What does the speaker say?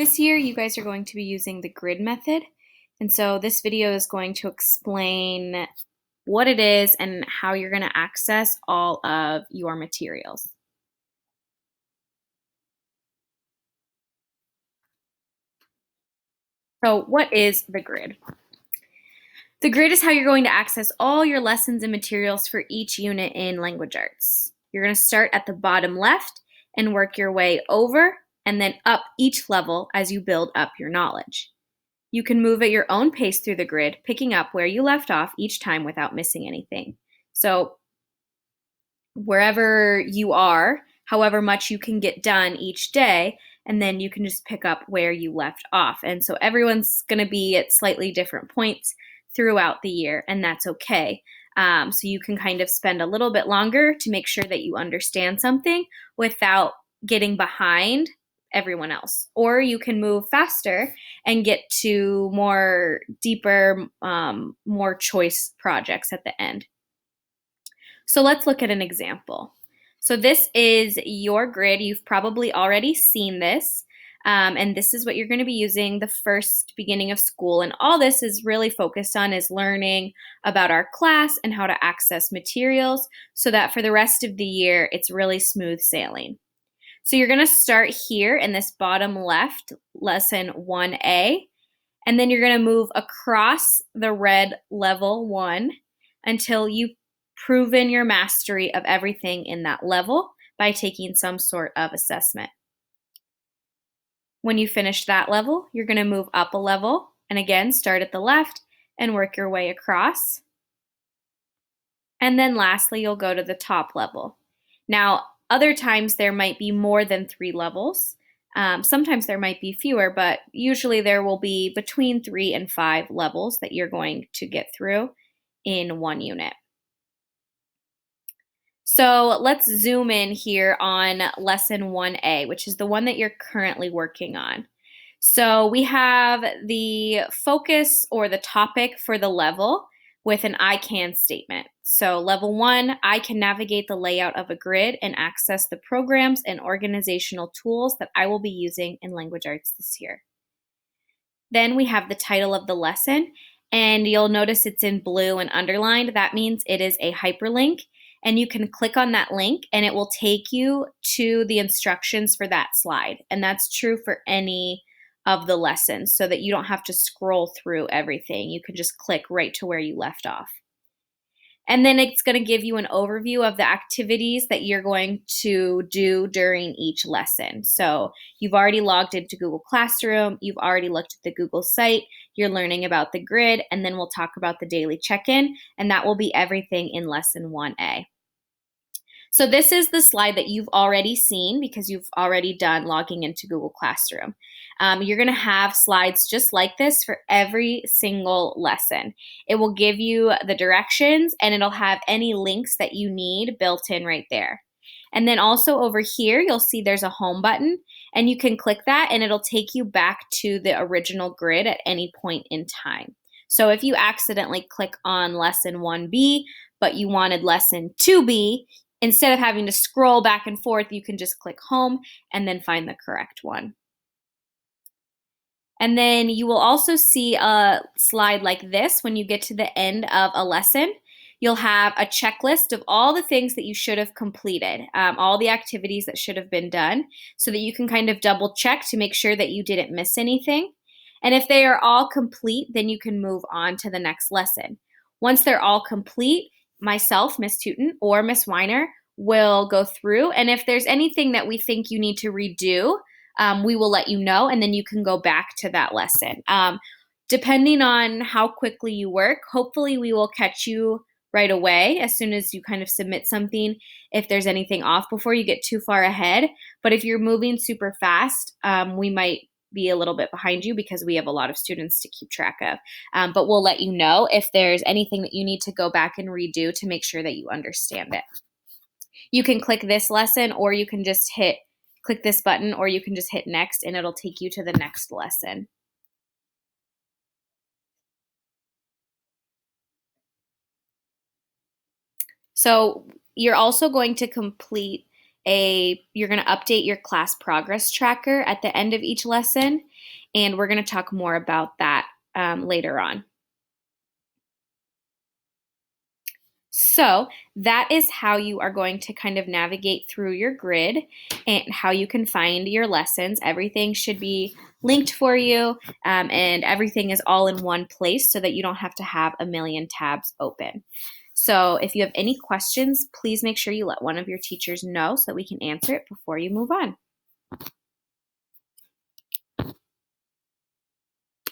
This year, you guys are going to be using the grid method. And so this video is going to explain what it is and how you're going to access all of your materials. So what is the grid? The grid is how you're going to access all your lessons and materials for each unit in Language Arts. You're going to start at the bottom left and work your way over and then up each level as you build up your knowledge. You can move at your own pace through the grid, picking up where you left off each time without missing anything. So wherever you are, however much you can get done each day, and then you can just pick up where you left off. And so everyone's going to be at slightly different points throughout the year, and that's okay. So you can kind of spend a little bit longer to make sure that you understand something without getting behind everyone else. Or you can move faster and get to more deeper, more choice projects at the end. So let's look at an example. So this is your grid. You've probably already seen this. And this is what you're going to be using the first beginning of school. And all this is really focused on is learning about our class and how to access materials so that for the rest of the year, it's really smooth sailing. So you're going to start here in this bottom left, lesson 1A, and then you're going to move across the red level 1 until you've proven your mastery of everything in that level by taking some sort of assessment. When you finish that level, you're going to move up a level and again start at the left and work your way across. And then lastly, you'll go to the top level. Now, other times there might be more than 3 levels. Sometimes there might be fewer, but usually there will be between 3 and 5 levels that you're going to get through in one unit. So let's zoom in here on lesson 1A, which is the one that you're currently working on. So we have the focus or the topic for the level with an I can statement. So level 1, I can navigate the layout of a grid and access the programs and organizational tools that I will be using in Language Arts this year. Then we have the title of the lesson, and you'll notice it's in blue and underlined. That means it is a hyperlink, and you can click on that link and it will take you to the instructions for that slide. And that's true for any of the lessons so that you don't have to scroll through everything. You can just click right to where you left off. And then it's going to give you an overview of the activities that you're going to do during each lesson. So you've already logged into Google Classroom, you've already looked at the Google site, you're learning about the grid, and then we'll talk about the daily check-in, and that will be everything in lesson 1A. So this is the slide that you've already seen because you've already done logging into Google Classroom. You're going to have slides just like this for every single lesson. It will give you the directions and it'll have any links that you need built in right there. And then also over here, you'll see there's a home button and you can click that and it'll take you back to the original grid at any point in time. So if you accidentally click on lesson 1B, but you wanted lesson 2B, instead of having to scroll back and forth, you can just click home and then find the correct one. And then you will also see a slide like this when you get to the end of a lesson. You'll have a checklist of all the things that you should have completed, all the activities that should have been done, so that you can kind of double check to make sure that you didn't miss anything. And if they are all complete, then you can move on to the next lesson. Once they're all complete, myself, Miss Tooten, or Miss Weiner will go through. And if there's anything that we think you need to redo, we will let you know, and then you can go back to that lesson. Depending on how quickly you work, hopefully we will catch you right away as soon as you kind of submit something if there's anything off before you get too far ahead. But if you're moving super fast, we might be a little bit behind you because we have a lot of students to keep track of. But we'll let you know if there's anything that you need to go back and redo to make sure that you understand it. You can click this lesson or you can just click this button or you can just hit next and it'll take you to the next lesson. So you're also going to complete you're going to update your class progress tracker at the end of each lesson, and we're going to talk more about that later on. So that is how you are going to kind of navigate through your grid and how you can find your lessons. Everything should be linked for you, and everything is all in one place so that you don't have to have a million tabs open. So if you have any questions, please make sure you let one of your teachers know so that we can answer it before you move on.